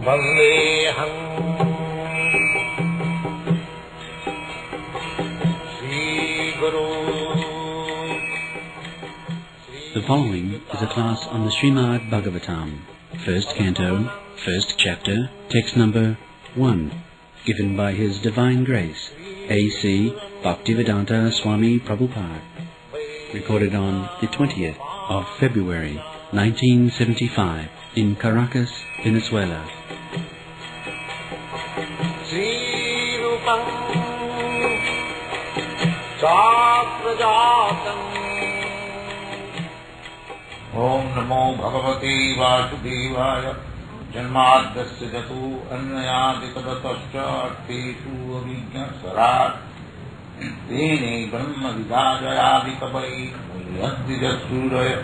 Vandeham Sri Guru. The following is a class on the Srimad Bhagavatam, first canto, first chapter, text number 1, given by His Divine Grace, A.C. Bhaktivedanta Swami Prabhupada, recorded on the 20th of February, 1975, in Caracas, Venezuela. Sri Rupam Chakrajatam Om Namo Bhagavate Vasudevaya Janmadasya Jatu Annayadi Tadatascha Arteshu Avijña Sarat Tene Brahma Vidajayadi Kabai Mulyaddi Jasuraya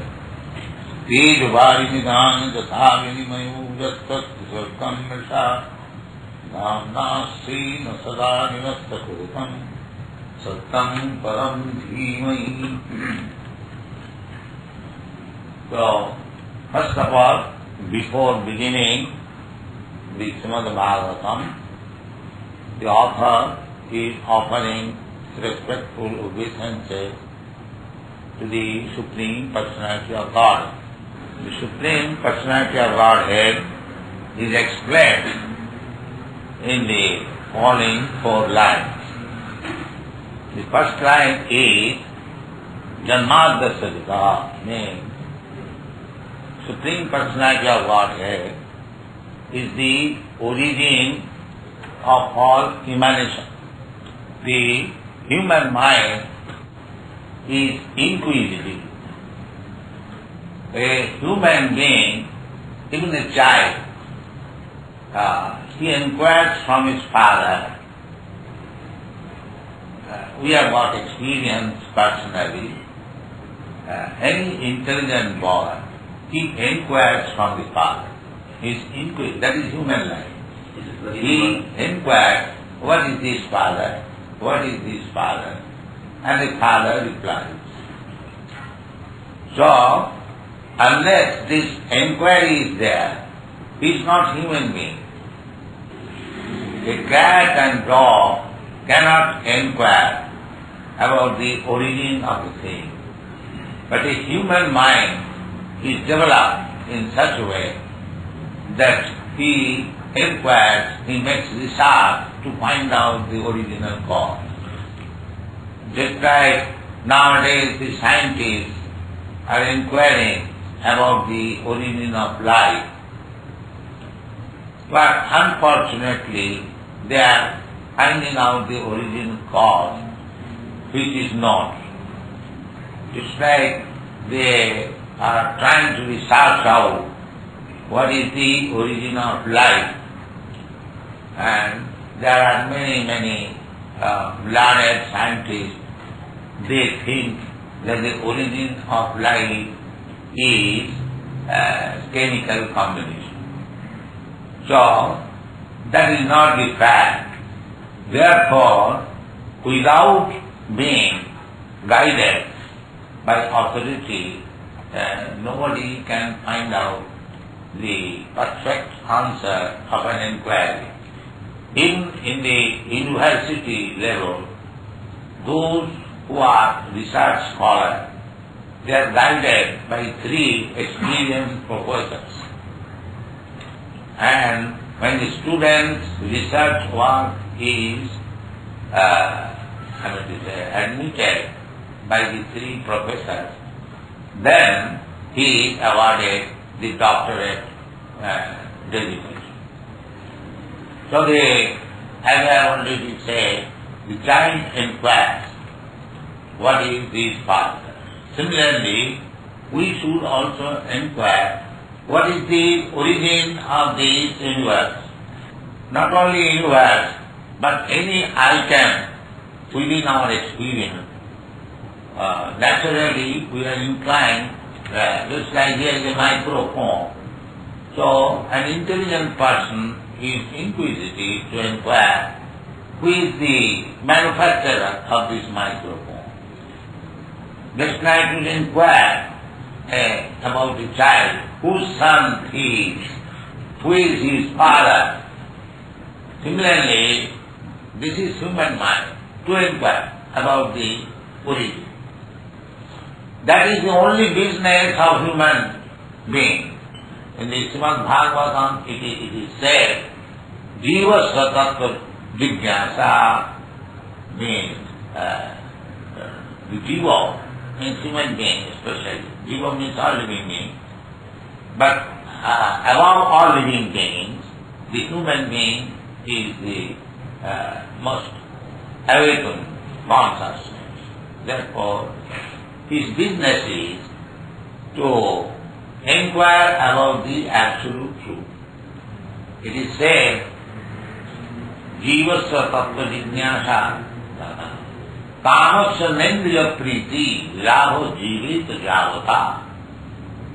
Tejvari Nidhan Jasavini Mayu Jastat Sarkam Nisha Namnasri Nasada Ninasta Kurutam Satam Param Dhimai. So, first of all, before beginning the Srimad Bhagavatam, the author is offering respectful obeisances to the Supreme Personality of God. The Supreme Personality of Godhead is explained in the following 4 lines. The first line is Janmadasya, means Supreme Personality of Godhead is the origin of all emanation. The human mind is inquisitive. A human being, even a child, he inquires from his father. We have got experience personally. Any intelligent boy, he inquires from the father. That is human life. He inquires, what is this father? What is this father? And the father replies. So, unless this inquiry is there, he is not human being. A cat and dog cannot inquire about the origin of the thing. But a human mind is developed in such a way that he inquires, he makes research to find out the original cause. Just like nowadays the scientists are inquiring about the origin of life, but unfortunately they are finding out the origin cause which is not. Just like they are trying to research out what is the origin of life, and there are many learned scientists. They think that the origin of life is chemical combination. So that is not the fact. Therefore, without being guided by authority, nobody can find out the perfect answer of an inquiry. Even in the university level, those who are research scholars, they are guided by 3 experienced professors. And when the student's research work is admitted by the 3 professors, then he is awarded the doctorate designation. So as I already said, the child inquires, what is this father? Similarly, we should also inquire, what is the origin of this universe? Not only universe, but any item within our experience. Naturally, we are inclined, just like here is a microphone. So, an intelligent person is inquisitive to inquire who is the manufacturer of this microphone. Just like you inquire about a child whose son he is. who is his father. Similarly, this is human mind, to inquire about the origin. That is the only business of human being. In the Srimad Bhagavatam it is said, Jiva Satattva Jigyasa means the Jiva means human being especially. Jiva means all living beings. But above all living beings, the human being is the most awakened consciousness. Therefore, his business is to inquire about the absolute truth. It is said, Jivasya tattva jignasa kamasya nendriya priti virabho jivita javata.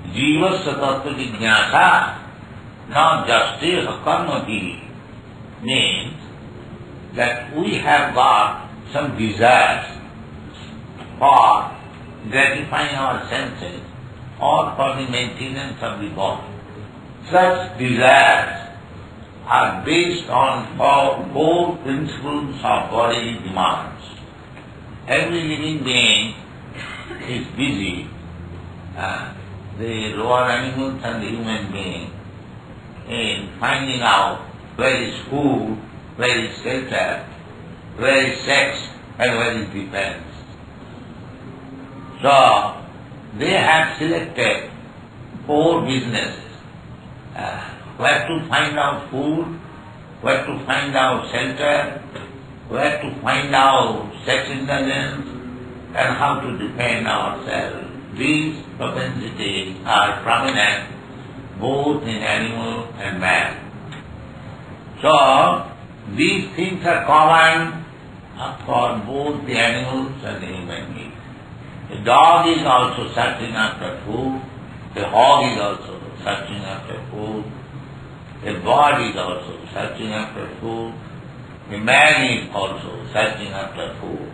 Jivasya tattva jignasa, not justice or karma means that we have got some desires for gratifying our senses or for the maintenance of the body. Such desires are based on four principles of bodily demands. Every living being is busy, the lower animals and the human being, in finding out where is food, where is shelter, where is sex, and where is defense. So, they have selected four businesses. Where to find out food, where to find out shelter, where to find out sex indulgence, and how to defend ourselves. These propensities are prominent both in animal and man. So, these things are common for both the animals and the human beings. The dog is also searching after food, the hog is also searching after food, the bird is also searching after food, the man is also searching after food.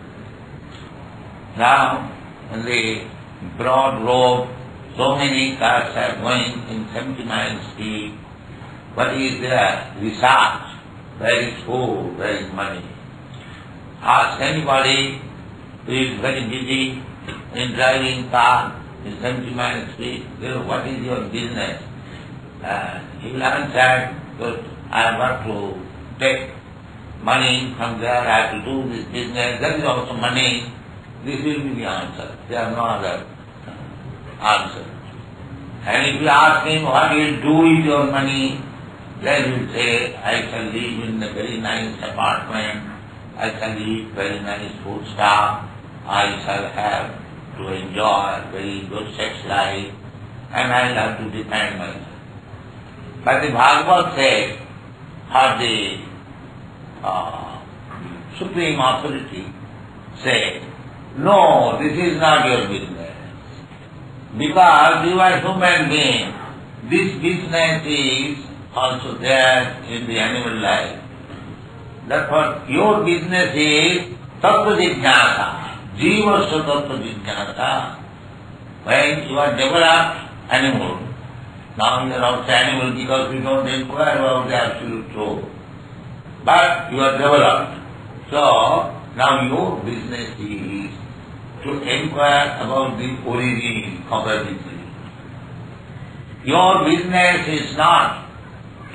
Now, in the broad road, so many cars are going in 70 miles speed. What is their research? Where is food? Where is money? Ask anybody who is very busy in driving car in 70 miles speed, what is your business? He will answer, that I have got to take money from there, I have to do this business, that is also money. This will be the answer. There are no other answer. And if you ask him what he will do with your money, then he will say, I shall live in a very nice apartment, I shall eat very nice food stuff, I shall have to enjoy very good sex life, and I will have to defend myself. But the Bhagavad says, or the supreme authority says, no, this is not your business. Because you are human being, this business is also there in the animal life. Therefore, your business is tattva jignasa, jivasya tattva jignasa. When you are developed animal, now you are also animal because you don't inquire about the absolute truth. But you are developed. So, now your business is to inquire about the origin of everything. Your business is not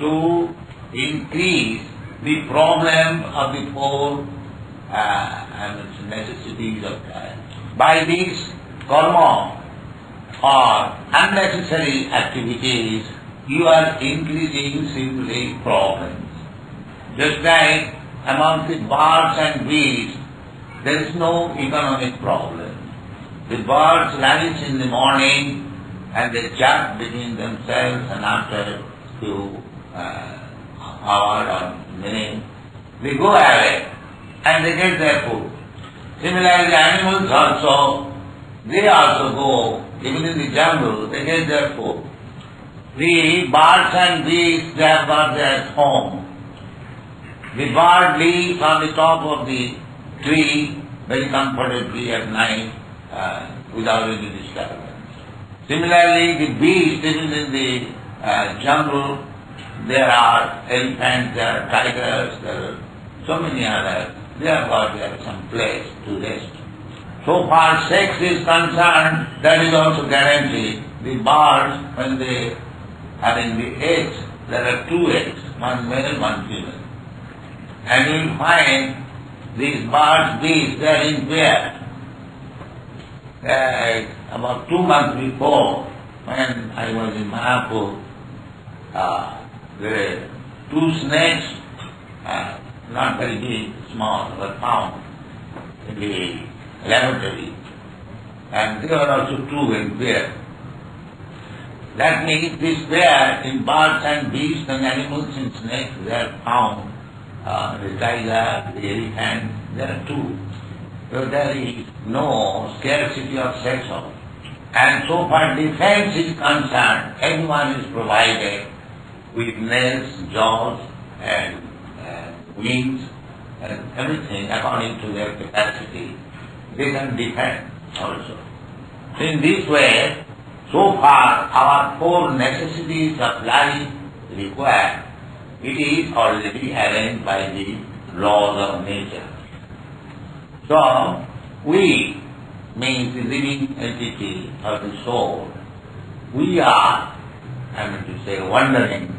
to increase the problem of the four necessities of life. By this karma or unnecessary activities, you are increasing simply problems. Just like among the birds and beasts, there is no economic problem. The birds rise in the morning and they chat between themselves, and after a few hours or minutes, they go away and they get their food. Similarly, animals also, they also go, even in the jungle, they get their food. The birds and beasts, they have got their home. The bird lives on the top of the tree very comfortably at night without any disturbance. Similarly, the beast, even in the jungle, there are elephants, there are tigers, there are so many others. They have got there some place to rest. So far sex is concerned, that is also guaranteed. The birds, when they are in the eggs, there are two eggs, one male, one female. And you will find these birds, bees, they are in pairs. About 2 months before, when I was in Manipur, there were two snakes, not very big, small, were found in the laboratory. And there were also two in pair. That means this pair in birds and beasts and animals and snakes, they are found. The tiger, the elephant, there are two. So there is no scarcity of sex also. And so far defense is concerned, everyone is provided with nails, jaws, and wings, and everything according to their capacity. They can defend also. In this way, so far our four necessities of life required, it is already arranged by the laws of nature. So, we, means the living entity of the soul, we are, wandering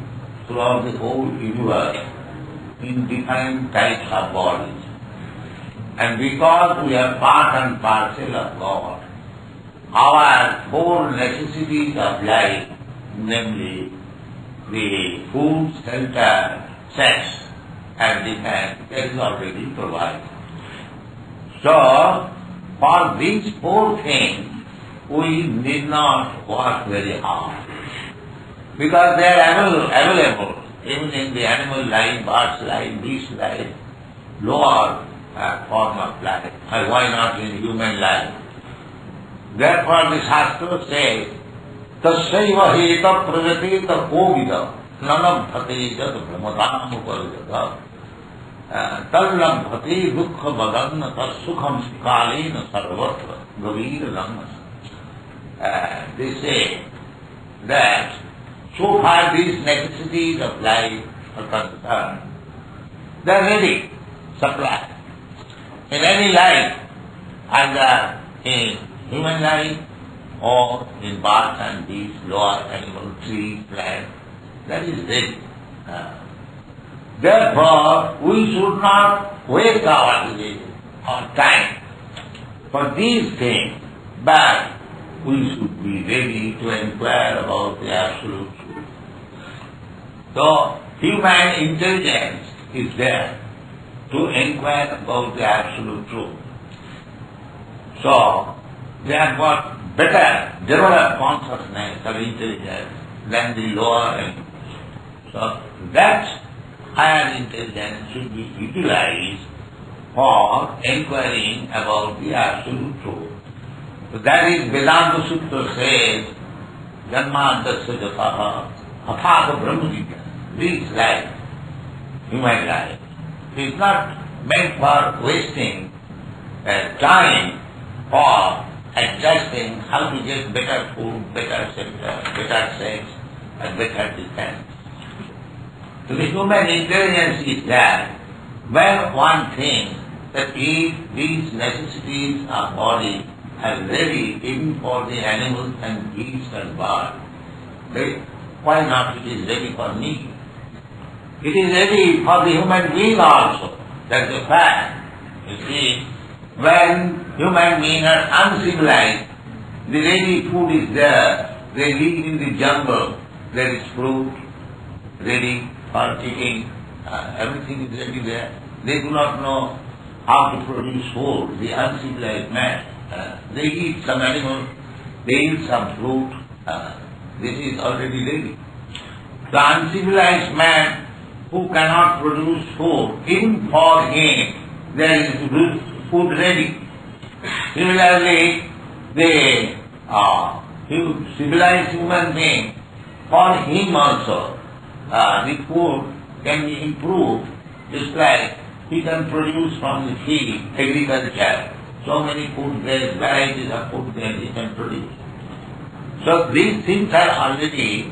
throughout the whole universe in different types of bodies. And because we are part and parcel of God, our four necessities of life, namely the food, shelter, sex, and defense, that is already provided. So, for these four things, we need not work very hard, because they are available even in the animal life, birds life, beast life, lower form of life, and why not in human life? Therefore the Shastra says, Tasyaiva heta prajateta kovida nanabhate jad brahmadam uparjata tallabhate dukkha badanna tassukham kalena sarvatra gavir ramas. They say that so far these necessities of life are concerned, they are ready, supplied. In any life, either in human life or in birds and beasts, lower animal, trees, plants, that is ready. Therefore, we should not waste our time for these things, but we should be ready to inquire about the absolute truth. So, human intelligence is there to inquire about the absolute truth. So, they have got better developed consciousness or intelligence than the lower animals. So, that higher intelligence should be utilized for inquiring about the absolute truth. So that is Vedanta Sutra says, Janmadasya jataha athaka Brahmaji. This life, human life, is not meant for wasting time or adjusting how to get better food, better shelter, better sex, and better defense. So the human intelligence is there when one thinks that if these necessities of body are ready even for the animals and beasts and birds, why not it is ready for me? It is ready for the human being also. That's a fact. You see, when human beings are uncivilized, the ready food is there. They live in the jungle. There is fruit ready for eating. Everything is ready there. They do not know how to produce food. The uncivilized man, they eat some animal, they eat some fruit. This is already ready. The uncivilized man who cannot produce food, even for him there is food ready. Similarly, the civilized human being, for him also, the food can be improved, just like he can produce from the field, agriculture. So many food grades, varieties of food grades he can produce. So these things are already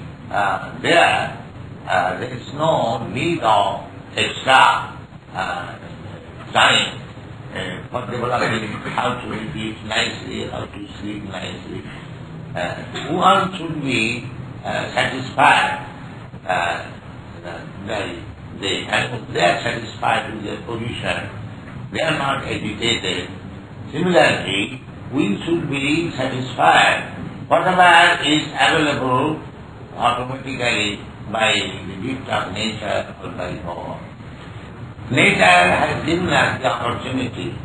there. there is no need of extra time for developing how to eat nicely, how to sleep nicely. One should be satisfied they are satisfied with their position. They are not agitated. Similarly, we should be satisfied. Whatever is available automatically by the gift of nature or by God. Nature has given us the opportunity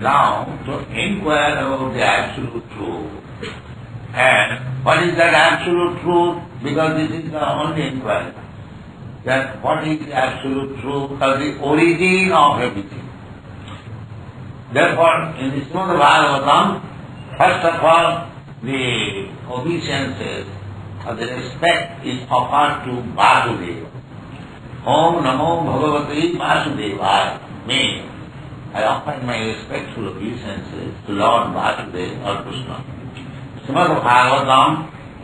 now to inquire about the absolute truth. And what is that absolute truth? Because this is the only inquiry. That what is the absolute truth or the origin of everything. Therefore, in the Srimad Bhagavatam, first of all, the obeisances or the respect is offered to Vasudeva. Om Namo Bhagavate Vasudevaya means I offer my respectful obeisances to Lord Vasudeva or Krishna. Srimad Bhagavatam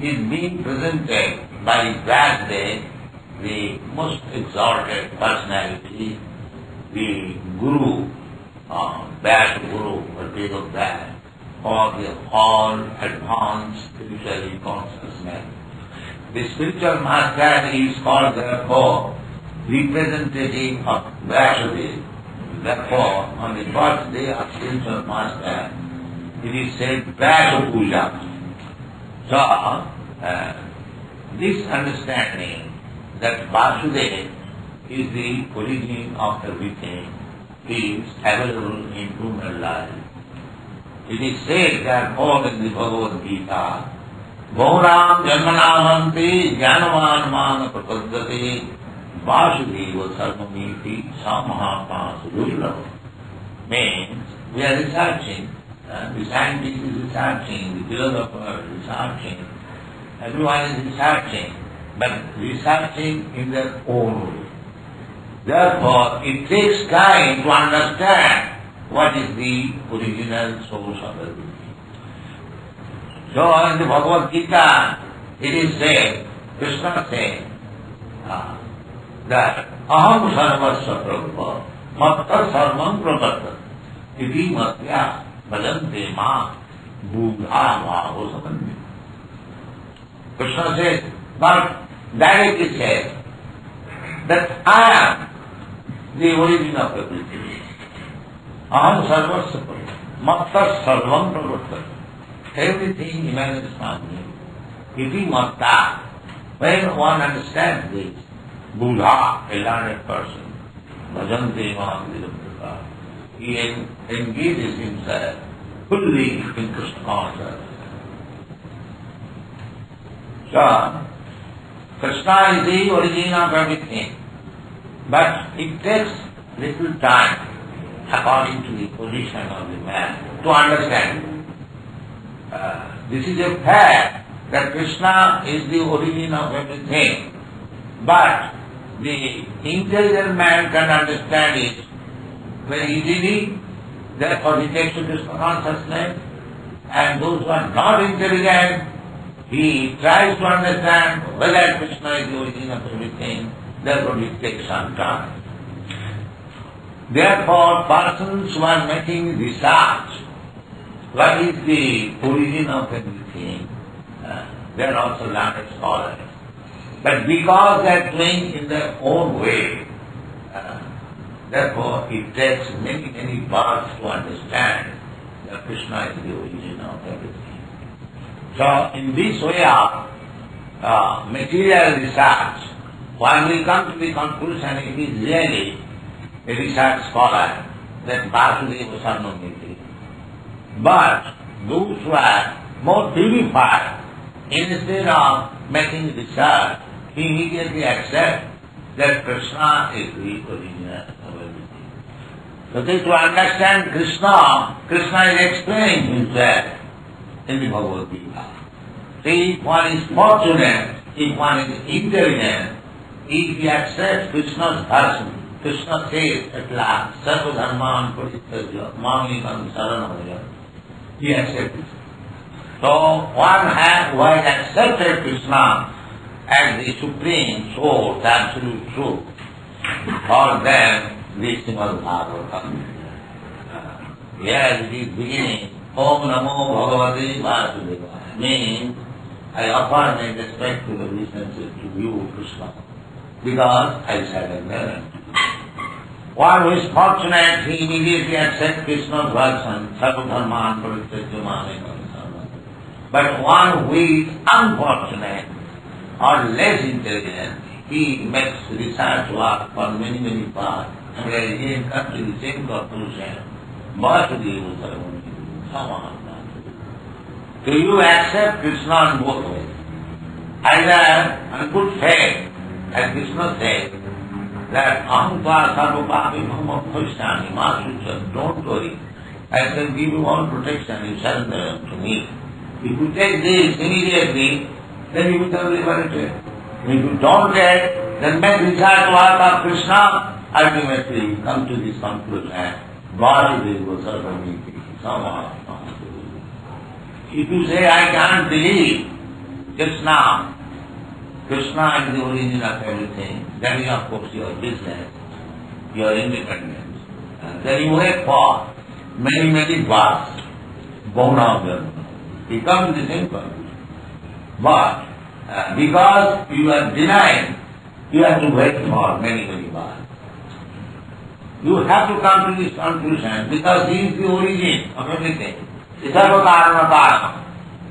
is being presented by Vasudeva, the most exalted personality, the Guru, Veda Guru, or Veda Veda, or the all advanced spiritually conscious man. The spiritual master is called therefore representative of Vasudeva. Therefore, on the birthday of spiritual master, it is said Veda Puja. So, this understanding that Vasudeva is the origin of everything is available in human life. It is said therefore in the Bhagavad Gita, Bhauram Janmanavanti Jnanavan Prapaddati Vasudeva Sarvamiti Samahatma Sudurlava. Means we are researching, the scientist is researching, the philosopher is researching, everyone is researching, but researching in their own way. Therefore, it takes time to understand what is the original source of everything. So in the Bhagavad Gita, it is said, Krishna said, that Aham Sarvasya Prabhupada, Matta Sarvam Prabhupada, Iti Matya Bhajante Ma Buddha Vaho Samandi. Krishna says, but directly says that I am the origin of everything. Aham Sarvasya Prabhupada, Matta Sarvam Prabhupada. Everything emanates from me. Iti Matta. When one understands this, Buddha, a learned person, Bhajante Maha, he engages himself fully in Krishna consciousness. So, Krishna is the origin of everything, but it takes little time according to the position of the man to understand. This is a fact that Krishna is the origin of everything, but the intelligent man can understand it very easily, therefore he takes to Krishna consciousness, and those who are not intelligent, he tries to understand whether Krishna is the origin of everything, therefore it takes some time. Therefore, persons who are making research, what is the origin of everything, they are also learned scholars. But because they are doing in their own way, therefore it takes many, many births to understand that Krishna is the origin of everything. So in this way of material research, when we come to the conclusion it is really a research scholar that Vasudeva Sarvamiti. But those who are more purified, instead of making research, he immediately accepts that Krishna is the origin of everything. So to understand Krishna, Krishna is explaining himself in the Bhagavad Gita. See, if one is fortunate, if one is intelligent, if he accepts Krishna's version, Krishna says at last, Sarva Dharman Parityajya Mamikam Saranamaya. He accepts it. So one who has accepted Krishna as the supreme source, absolute truth. For them, this Srimad Bhagavatam. Here it is beginning, Om Namo Bhagavate Vasudeva, means I offer my respect to the obeisances to you, Krishna, because I surrender. One who is fortunate, he immediately accepts Krishna's version, Sarvadharman Parityajyamane. But one who is unfortunate or less intelligent, he makes research work for many, many paths, and again comes to the same conclusion. Vasudeva Sarvadharman. So you accept Krishna in both ways. Either on good faith, as Krishna said, that Aham tva sarva papi bhama bhavishyami ma sucha, don't worry, I shall give you all protection, you surrender to me. If you take this immediately, then you become liberated. If you don't get, then make research work of Krishna, ultimately come to this conclusion, Vasudeva Sarvamiti, Samah. If you say, I can't believe Krishna, Krishna is the origin of everything, that is of course your business, your independence. And then you wait for many, many births, born of them. You come to the same conclusion. But because you are denied, you have to wait for many, many births. You have to come to this conclusion because he is the origin of everything. Sarva karma karma.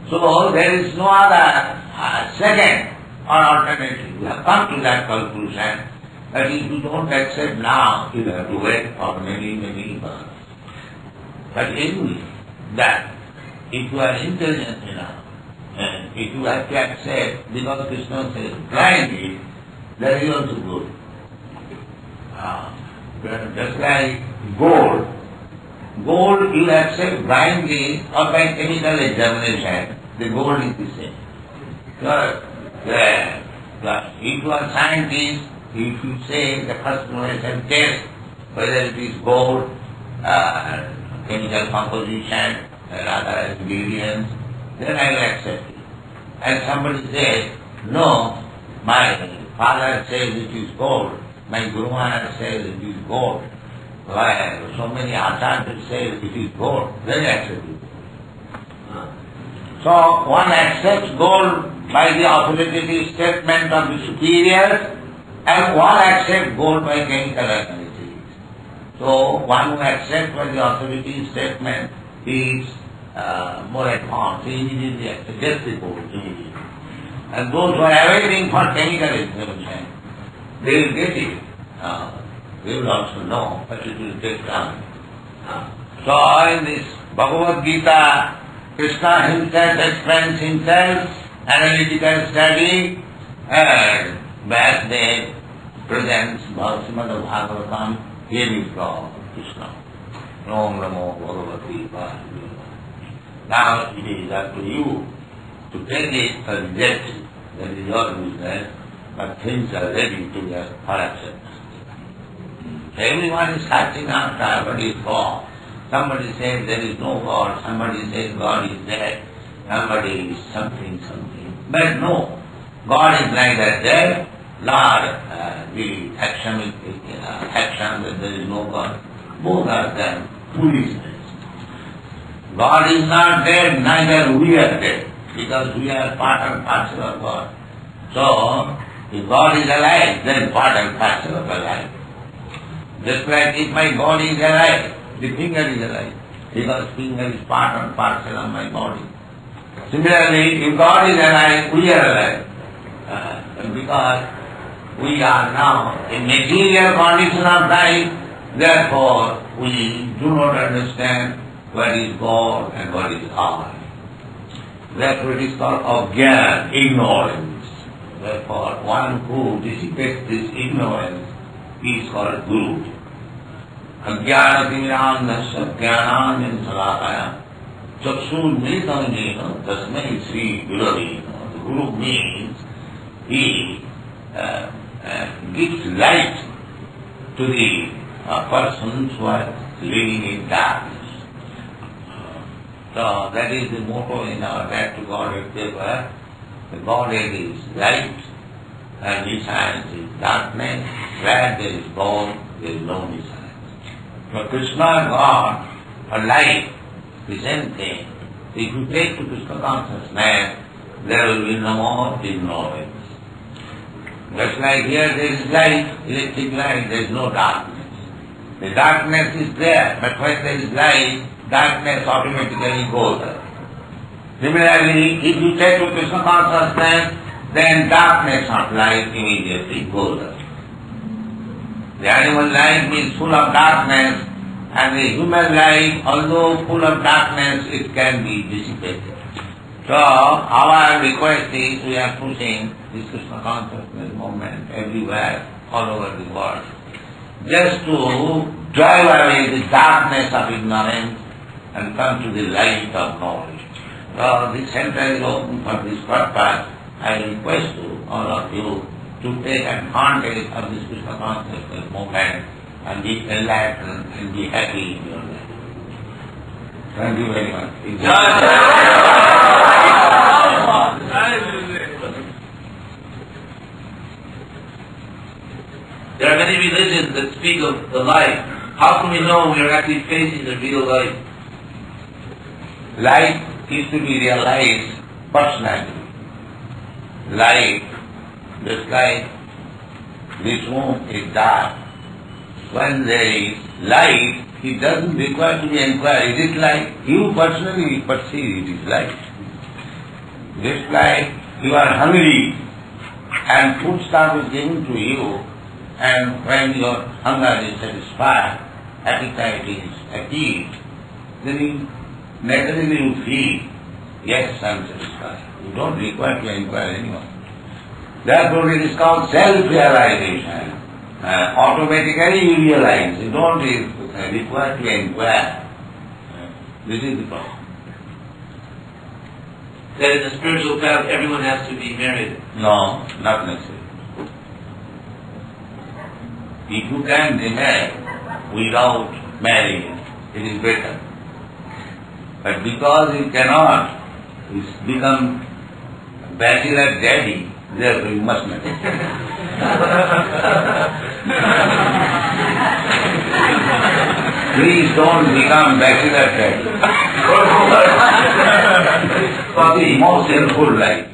So there is no other second or alternative. You have come to that conclusion that if you don't accept now, you have to wait for many, many births. But anyway, that if you are intelligent enough, and if you have to accept, because Krishna says blindly, that is also good. Just like gold. Gold you accept blindly or by chemical examination, the gold is the same. If you are scientist, if you say the first generation test whether it is gold, chemical composition, other ingredients, then I will accept it. And somebody says, no, my father says it is gold, my Guru Maharaj says it is gold, so many acharyas say it is gold, then I accept it. So one accepts gold by the authoritative statement of the superiors, and one accepts gold by chemical analysis. So one who accepts by the authoritative statement is more advanced, he immediately accepts, just the gold immediately. And those who are awaiting for chemical examination, they will get it. They will also know, but it will take time. So in this Bhagavad Gita, Krishna himself explains himself, analytical study, and Vasudeva presents Srimad Bhagavatam, here is God, Krishna. Om Namo Bhagavate Vasudeva. Now it is up to you to take it or reject it. That is your business, but things are ready to be for acceptance. Everyone is searching after what is God. Somebody says there is no God, somebody says God is there, somebody is something. But no, God is neither there, nor the action that there is no God. Both are there, foolishness. God is not there, neither we are there, because we are part and parcel of God. So, if God is alive, then part and parcel of alive. Just like if my body is alive, the finger is alive, because finger is part and parcel of my body. Similarly, if God is alive, we are alive. Because we are now in material condition of life, therefore we do not understand what is God and what is I. Therefore it is called Ajnana, ignorance. Therefore one who dissipates this ignorance is called Guru. Ajnana-timirandhasya jnananjan salakaya chakshur militam tasmai Sri Gurave. The Guru means he gives light to the persons who are living in darkness. So that is the motto in our back to Godhead paper. The Godhead is light And desires is darkness. Where there is God, there is no desire. So Krishna, God, or light, the same thing. If you take to Krishna consciousness, there will be no more ignorance. Just like here there is light, electric light, there is no darkness. The darkness is there, but when there is light, darkness automatically goes away. Similarly, if you take to Krishna consciousness, then darkness of light immediately goes away. The animal life is full of darkness, and the human life, although full of darkness, it can be dissipated. So, our request is, we are pushing this Krishna consciousness movement everywhere, all over the world, just to drive away the darkness of ignorance and come to the light of knowledge. So, this center is open for this purpose. I request you, all of you, to take advantage of this Krishna consciousness movement and be enlightened and be happy in your life. Thank you very much. There are many religions that speak of the light. How can we know we are actually facing the real light? Light is to be realized personally. Light, just like this room is dark. When there is light, it doesn't require to be inquired. Is it light? You personally perceive it is light. Just like you are hungry and food stuff is given to you, and when your hunger is satisfied, appetite is appeased, then you naturally you feel, yes, I am satisfied. You don't require to inquire anyone. Therefore it is called self-realization. Automatically you realize, you don't require to inquire. This is the problem. That in the spiritual path everyone has to be married. No, not necessary. If you can remain without marrying, it is better. But because you cannot, you become bachelor daddy, therefore you must marry. Please don't become bachelor daddy. For the most helpful life.